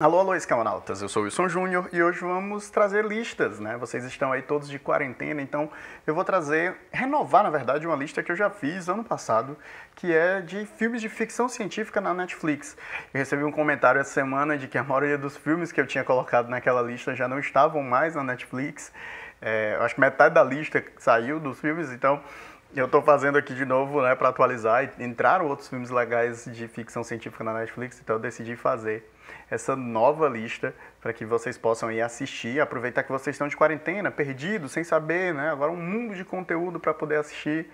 Alô, alô, escamonautas, eu sou o Wilson Júnior e hoje vamos trazer listas, né? Vocês estão aí todos de quarentena, então eu vou renovar na verdade, uma lista que eu já fiz ano passado, que é de filmes de ficção científica na Netflix. Eu recebi um comentário essa semana de que a maioria dos filmes que eu tinha colocado naquela lista já não estavam mais na Netflix. Eu acho que metade da lista saiu dos filmes, então eu estou fazendo aqui de novo, né, para atualizar. Entraram outros filmes legais de ficção científica na Netflix, então eu decidi fazer essa nova lista para que vocês possam ir assistir, aproveitar que vocês estão de quarentena, perdidos, sem saber, né? Agora um mundo de conteúdo para poder assistir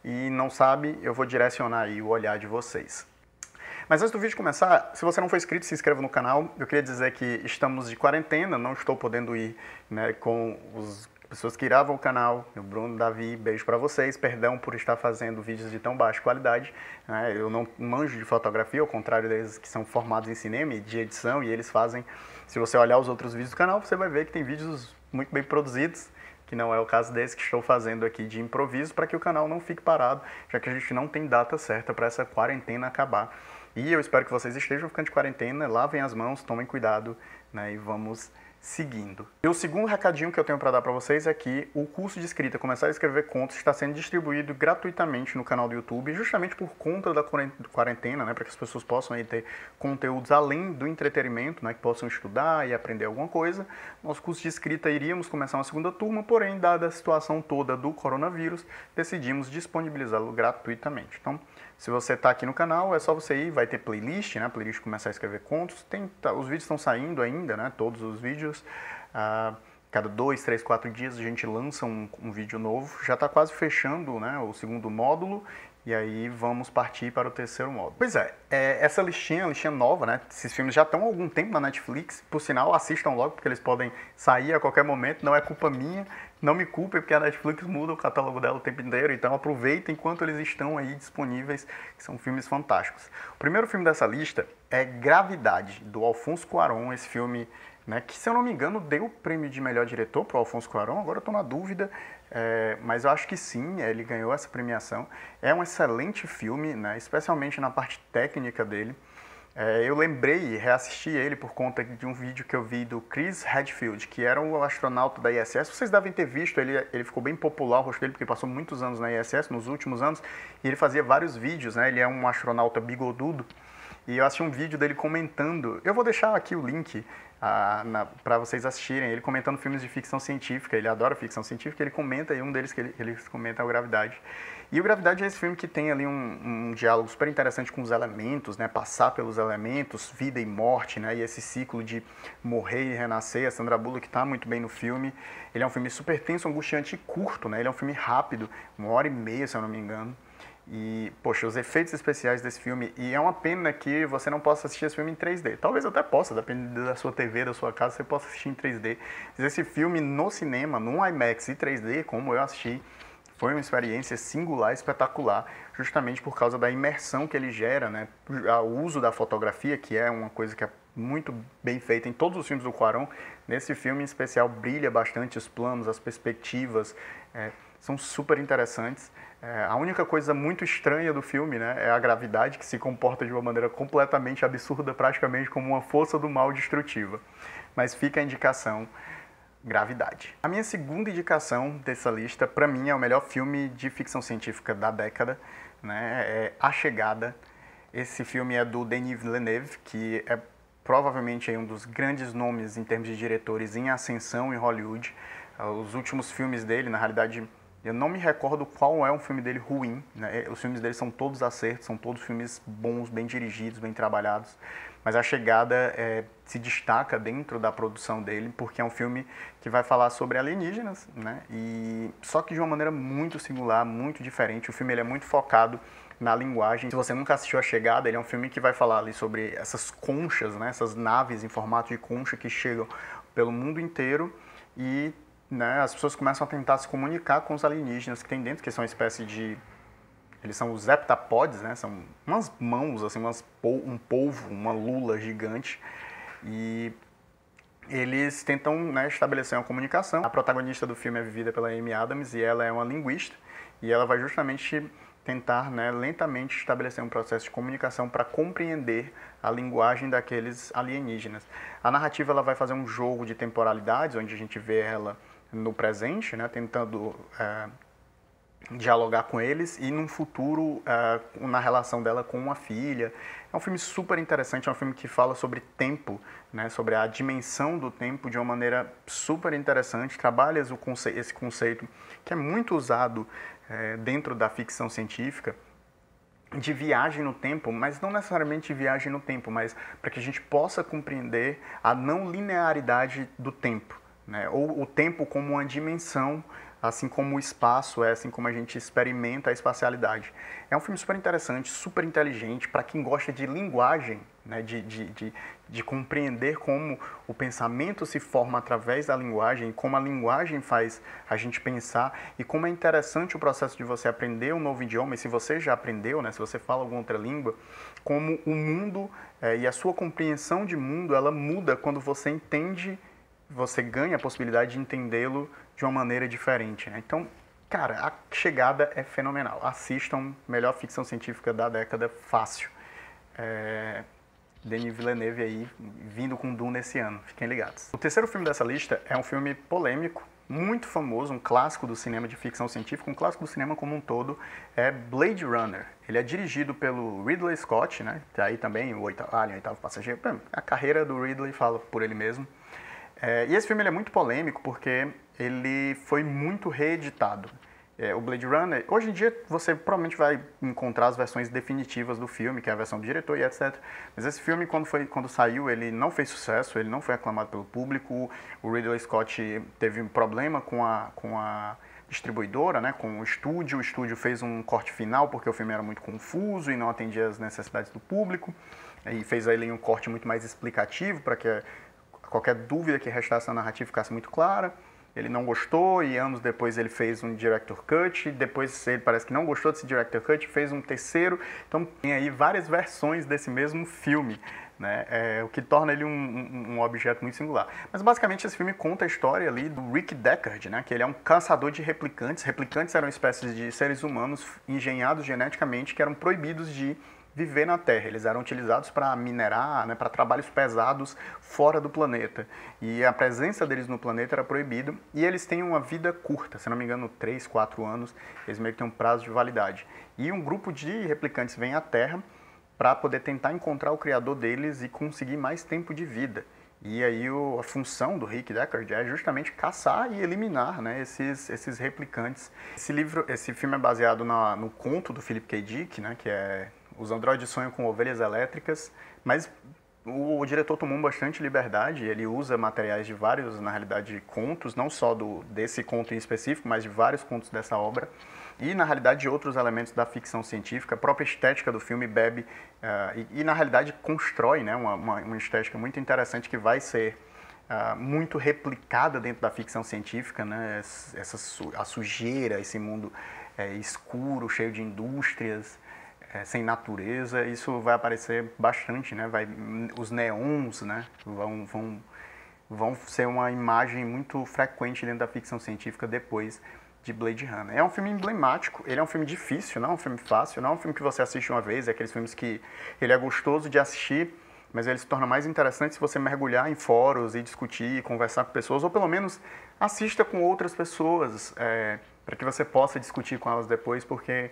e não sabe, eu vou direcionar aí o olhar de vocês. Mas antes do vídeo começar, se você não for inscrito, se inscreva no canal. Eu queria dizer que estamos de quarentena, não estou podendo ir, né, com as pessoas que iravam o canal. O Bruno, Davi, beijo pra vocês. Perdão por estar fazendo vídeos de tão baixa qualidade, né? Eu não manjo de fotografia, ao contrário deles que são formados em cinema e de edição, e eles fazem. Se você olhar os outros vídeos do canal, você vai ver que tem vídeos muito bem produzidos, que não é o caso desse que estou fazendo aqui de improviso, para que o canal não fique parado, já que a gente não tem data certa para essa quarentena acabar. E eu espero que vocês estejam ficando de quarentena, lavem as mãos, tomem cuidado, né, e vamos seguindo. E o segundo recadinho que eu tenho para dar para vocês é que o curso de escrita Começar a Escrever Contos está sendo distribuído gratuitamente no canal do YouTube, justamente por conta da quarentena, né, para que as pessoas possam aí ter conteúdos além do entretenimento, né, que possam estudar e aprender alguma coisa. Nosso curso de escrita iríamos começar uma segunda turma, porém, dada a situação toda do coronavírus, decidimos disponibilizá-lo gratuitamente. Então, se você está aqui no canal, é só você ir, vai ter playlist, né? Playlist Começar a Escrever Contos. Os vídeos estão saindo ainda, né? Todos os vídeos. Cada 2, 3, 4 dias a gente lança um vídeo novo. Já está quase fechando, né, o segundo módulo. E aí vamos partir para o terceiro módulo. Pois é, essa listinha nova, né? Esses filmes já estão há algum tempo na Netflix. Por sinal, assistam logo, porque eles podem sair a qualquer momento. Não é culpa minha. Não me culpem, porque a Netflix muda o catálogo dela o tempo inteiro. Então aproveitem enquanto eles estão aí disponíveis, que são filmes fantásticos. O primeiro filme dessa lista é Gravidade, do Alfonso Cuarón. Esse filme, né, que, se eu não me engano, deu o prêmio de melhor diretor para o Alfonso Cuarón. Agora eu estou na dúvida, mas eu acho que sim, ele ganhou essa premiação. É um excelente filme, né, especialmente na parte técnica dele. Eu lembrei e reassisti ele por conta de um vídeo que eu vi do Chris Hadfield, que era um astronauta da ISS. Vocês devem ter visto, ele ficou bem popular, o rosto dele, porque passou muitos anos na ISS, nos últimos anos, e ele fazia vários vídeos, né? Ele é um astronauta bigodudo, e eu assisti um vídeo dele comentando. Eu vou deixar aqui o link para vocês assistirem, ele comentando filmes de ficção científica. Ele adora ficção científica, ele comenta, e um deles que ele comenta é o Gravidade. E o Gravidade é esse filme que tem ali um diálogo super interessante com os elementos, né? Passar pelos elementos, vida e morte, né? E esse ciclo de morrer e renascer. A Sandra Bullock está muito bem no filme. Ele é um filme super tenso, angustiante e curto, né? Ele é um filme rápido, 1h30, se eu não me engano. E, poxa, os efeitos especiais desse filme, e é uma pena que você não possa assistir esse filme em 3D. Talvez até possa, dependendo da sua TV, da sua casa, você possa assistir em 3D. Mas esse filme no cinema, no IMAX e 3D, como eu assisti, foi uma experiência singular, espetacular, justamente por causa da imersão que ele gera, né? O uso da fotografia, que é uma coisa que é muito bem feita em todos os filmes do Cuarón. Nesse filme em especial brilha bastante os planos, as perspectivas, são super interessantes. A única coisa muito estranha do filme, né, é a gravidade, que se comporta de uma maneira completamente absurda, praticamente como uma força do mal destrutiva. Mas fica a indicação, Gravidade. A minha segunda indicação dessa lista, para mim, é o melhor filme de ficção científica da década, né, é A Chegada. Esse filme é do Denis Villeneuve, que é provavelmente um dos grandes nomes em termos de diretores em ascensão em Hollywood. Os últimos filmes dele, na realidade, eu não me recordo qual é um filme dele ruim, né? Os filmes dele são todos acertos, são todos filmes bons, bem dirigidos, bem trabalhados. Mas A Chegada se destaca dentro da produção dele, porque é um filme que vai falar sobre alienígenas, né? E só que de uma maneira muito singular, muito diferente. O filme ele é muito focado na linguagem. Se você nunca assistiu A Chegada, ele é um filme que vai falar ali sobre essas conchas, né? Essas naves em formato de concha que chegam pelo mundo inteiro e, né, as pessoas começam a tentar se comunicar com os alienígenas que tem dentro, que são uma espécie de... Eles são os heptapods, né? São umas mãos, assim, um polvo, uma lula gigante. E eles tentam, né, estabelecer uma comunicação. A protagonista do filme é vivida pela Amy Adams e ela é uma linguista. E ela vai justamente tentar, né, lentamente estabelecer um processo de comunicação para compreender a linguagem daqueles alienígenas. A narrativa ela vai fazer um jogo de temporalidades, onde a gente vê ela no presente, né, tentando dialogar com eles, e num futuro na relação dela com uma filha. É um filme super interessante, é um filme que fala sobre tempo, né, sobre a dimensão do tempo de uma maneira super interessante, trabalha esse conceito que é muito usado dentro da ficção científica, de viagem no tempo, mas não necessariamente de viagem no tempo, mas para que a gente possa compreender a não linearidade do tempo, né? Ou o tempo como uma dimensão, assim como o espaço é, assim como a gente experimenta a espacialidade. É um filme super interessante, super inteligente, para quem gosta de linguagem, né? de compreender como o pensamento se forma através da linguagem, como a linguagem faz a gente pensar, e como é interessante o processo de você aprender um novo idioma, e se você já aprendeu, né? Se você fala alguma outra língua, como o mundo e a sua compreensão de mundo, ela muda quando você entende, você ganha a possibilidade de entendê-lo de uma maneira diferente, né? Então, cara, A Chegada é fenomenal. Assistam, melhor ficção científica da década, fácil. Denis Villeneuve aí, vindo com Dune esse ano, fiquem ligados. O terceiro filme dessa lista é um filme polêmico, muito famoso, um clássico do cinema de ficção científica, um clássico do cinema como um todo, é Blade Runner. Ele é dirigido pelo Ridley Scott, né? Aí também o Alien, o Oitavo Passageiro. A carreira do Ridley fala por ele mesmo. E esse filme ele é muito polêmico porque ele foi muito reeditado. O Blade Runner, hoje em dia você provavelmente vai encontrar as versões definitivas do filme, que é a versão do diretor e etc. Mas esse filme, quando saiu, ele não fez sucesso, ele não foi aclamado pelo público. O Ridley Scott teve um problema com a distribuidora, né, com o estúdio fez um corte final porque o filme era muito confuso e não atendia às necessidades do público, e fez aí um corte muito mais explicativo para que qualquer dúvida que restasse na narrativa ficasse muito clara. Ele não gostou e anos depois ele fez um Director Cut, depois ele parece que não gostou desse Director Cut, fez um terceiro. Então tem aí várias versões desse mesmo filme, né? O que torna ele um objeto muito singular. Mas basicamente esse filme conta a história ali do Rick Deckard, né? Que ele é um caçador de replicantes. Replicantes eram espécies de seres humanos engenhados geneticamente que eram proibidos de viver na Terra. Eles eram utilizados para minerar, né, para trabalhos pesados fora do planeta. E a presença deles no planeta era proibida. E eles têm uma vida curta, se não me engano, 3, 4 anos. Eles meio que têm um prazo de validade. E um grupo de replicantes vem à Terra para poder tentar encontrar o criador deles e conseguir mais tempo de vida. E aí a função do Rick Deckard é justamente caçar e eliminar, né, esses replicantes. Esse filme é baseado no conto do Philip K. Dick, né, que é Os Androides Sonham com Ovelhas Elétricas, mas o diretor tomou bastante liberdade, ele usa materiais de vários, na realidade, contos, não só desse conto em específico, mas de vários contos dessa obra, e na realidade de outros elementos da ficção científica. A própria estética do filme bebe e na realidade constrói, né, uma estética muito interessante que vai ser muito replicada dentro da ficção científica, né, a sujeira, esse mundo escuro, cheio de indústrias, sem natureza. Isso vai aparecer bastante, né? Os neons, né, vão ser uma imagem muito frequente dentro da ficção científica depois de Blade Runner. É um filme emblemático, ele é um filme difícil, não é um filme fácil, não é um filme que você assiste uma vez, é aqueles filmes que ele é gostoso de assistir, mas ele se torna mais interessante se você mergulhar em fóruns e discutir, conversar com pessoas, ou pelo menos assista com outras pessoas, para que você possa discutir com elas depois, porque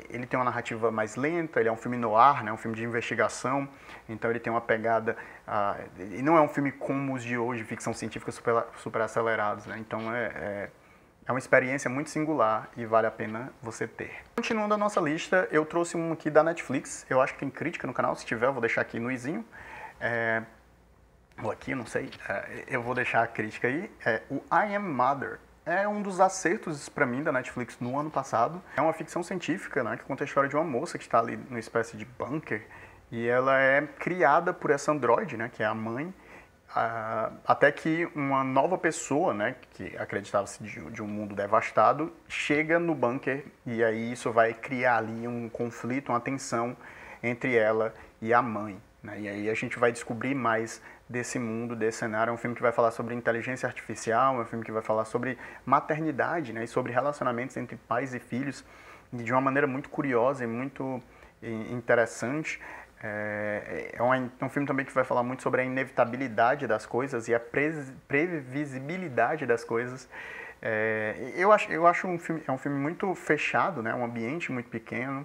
ele tem uma narrativa mais lenta, ele é um filme noir, né, um filme de investigação, então ele tem uma pegada, e não é um filme como os de hoje, ficção científica super acelerados, né, então é uma experiência muito singular e vale a pena você ter. Continuando a nossa lista, eu trouxe um aqui da Netflix, eu acho que tem crítica no canal, se tiver eu vou deixar aqui no izinho, ou aqui, não sei, eu vou deixar a crítica aí, o I Am Mother. É um dos acertos para mim da Netflix no ano passado. É uma ficção científica, né, que conta a história de uma moça que está ali numa espécie de bunker e ela é criada por essa androide, né, que é a mãe, até que uma nova pessoa, né, que acreditava-se de um mundo devastado, chega no bunker e aí isso vai criar ali um conflito, uma tensão entre ela e a mãe, né, e aí a gente vai descobrir mais desse mundo, desse cenário. É um filme que vai falar sobre inteligência artificial, é um filme que vai falar sobre maternidade, né, e sobre relacionamentos entre pais e filhos. de uma maneira muito curiosa e muito interessante. É um filme também que vai falar muito sobre a inevitabilidade das coisas e a previsibilidade das coisas. Eu acho um filme muito fechado, né? Um ambiente muito pequeno,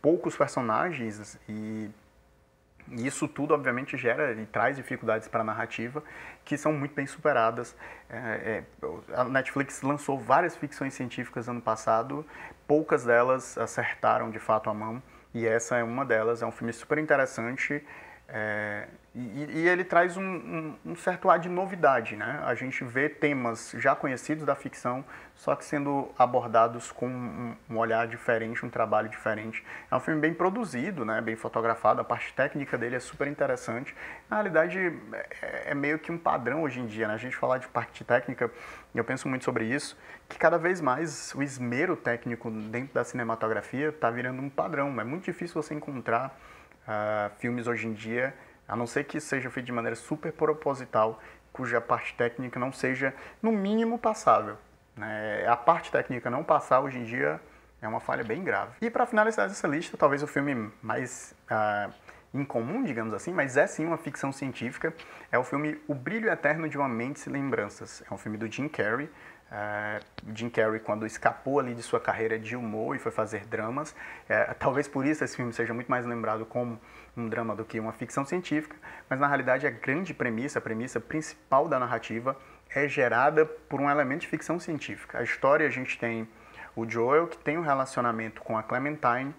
poucos personagens e isso tudo, obviamente, gera e traz dificuldades para a narrativa que são muito bem superadas. A Netflix lançou várias ficções científicas ano passado, poucas delas acertaram de fato a mão, e essa é uma delas. É um filme super interessante, e ele traz um certo ar de novidade, né? A gente vê temas já conhecidos da ficção, só que sendo abordados com um olhar diferente, um trabalho diferente. É um filme bem produzido, né? Bem fotografado, a parte técnica dele é super interessante. Na realidade, é meio que um padrão hoje em dia, né? A gente falar de parte técnica, e eu penso muito sobre isso, que cada vez mais o esmero técnico dentro da cinematografia está virando um padrão. É muito difícil você encontrar filmes hoje em dia, a não ser que seja feito de maneira super proposital, cuja parte técnica não seja, no mínimo, passável, né? A parte técnica não passar hoje em dia é uma falha bem grave. E para finalizar essa lista, talvez o filme mais incomum, digamos assim, mas é sim uma ficção científica, é o filme O Brilho Eterno de uma Mente Sem Lembranças. É um filme do Jim Carrey. Jim Carrey, quando escapou ali de sua carreira de humor e foi fazer dramas, talvez por isso esse filme seja muito mais lembrado como um drama do que uma ficção científica, mas na realidade a grande premissa, a premissa principal da narrativa é gerada por um elemento de ficção científica. A história, a gente tem o Joel, que tem um relacionamento com a Clementine,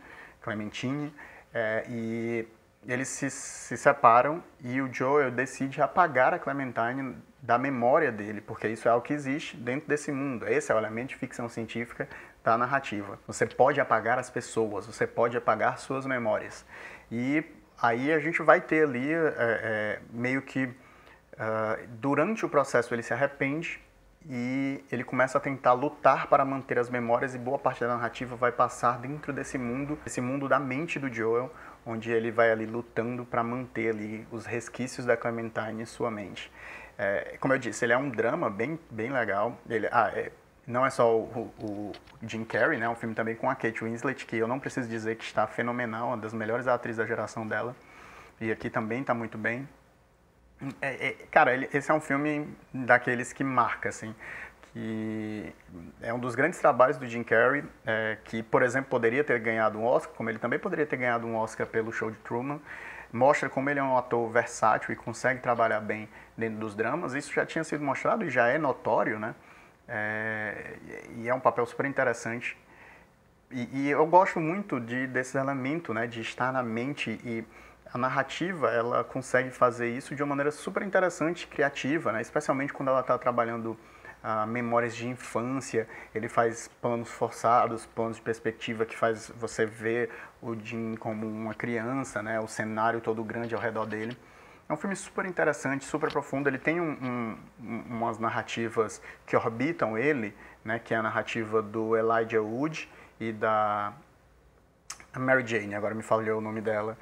e eles se separam e o Joel decide apagar a Clementine da memória dele, porque isso é algo que existe dentro desse mundo. Esse é o elemento de ficção científica da narrativa. Você pode apagar as pessoas, você pode apagar suas memórias. E aí a gente vai ter ali meio que durante o processo ele se arrepende e ele começa a tentar lutar para manter as memórias, e boa parte da narrativa vai passar dentro desse mundo da mente do Joel, onde ele vai ali lutando para manter ali os resquícios da Clementine em sua mente. Como eu disse, ele é um drama bem, bem legal. Não é só o Jim Carrey, né? É um filme também com a Kate Winslet, que eu não preciso dizer que está fenomenal, uma das melhores atrizes da geração dela. E aqui também está muito bem. Cara, esse é um filme daqueles que marca, assim, que é um dos grandes trabalhos do Jim Carrey, que, por exemplo, poderia ter ganhado um Oscar, como ele também poderia ter ganhado um Oscar pelo Show de Truman. Mostra como ele é um ator versátil e consegue trabalhar bem dentro dos dramas. Isso já tinha sido mostrado e já é notório, né? E é um papel super interessante. E eu gosto muito desse elemento, né, de estar na mente, e a narrativa, ela consegue fazer isso de uma maneira super interessante, criativa, né? Especialmente quando ela está trabalhando memórias de infância. Ele faz planos forçados, planos de perspectiva que faz você ver o Jim como uma criança, né? O cenário todo grande ao redor dele. É um filme super interessante, super profundo. Ele tem umas narrativas que orbitam ele, né? Que é a narrativa do Elijah Wood e da Mary Jane, agora me falhou o nome dela.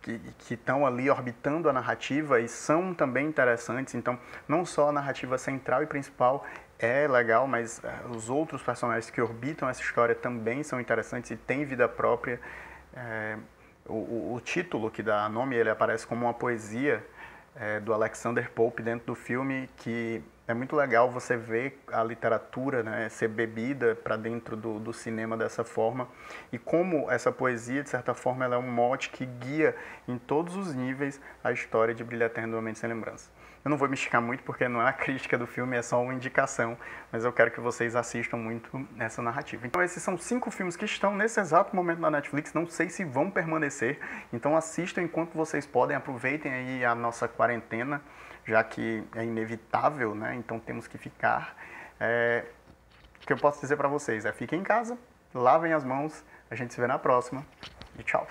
Que estão ali orbitando a narrativa e são também interessantes. Então, não só a narrativa central e principal é legal, mas os outros personagens que orbitam essa história também são interessantes e têm vida própria. O título que dá nome, ele aparece como uma poesia do Alexander Pope dentro do filme, que é muito legal você ver a literatura, né, ser bebida para dentro do cinema dessa forma, e como essa poesia, de certa forma, ela é um mote que guia em todos os níveis a história de Brilho Eterno de uma Mente Sem Lembrança. Eu não vou me esticar muito porque não é a crítica do filme, é só uma indicação, mas eu quero que vocês assistam muito essa narrativa. Então esses são 5 filmes que estão nesse exato momento na Netflix, não sei se vão permanecer, então assistam enquanto vocês podem, aproveitem aí a nossa quarentena, já que é inevitável, né? Então temos que ficar. O que eu posso dizer para vocês fiquem em casa, lavem as mãos, a gente se vê na próxima e tchau!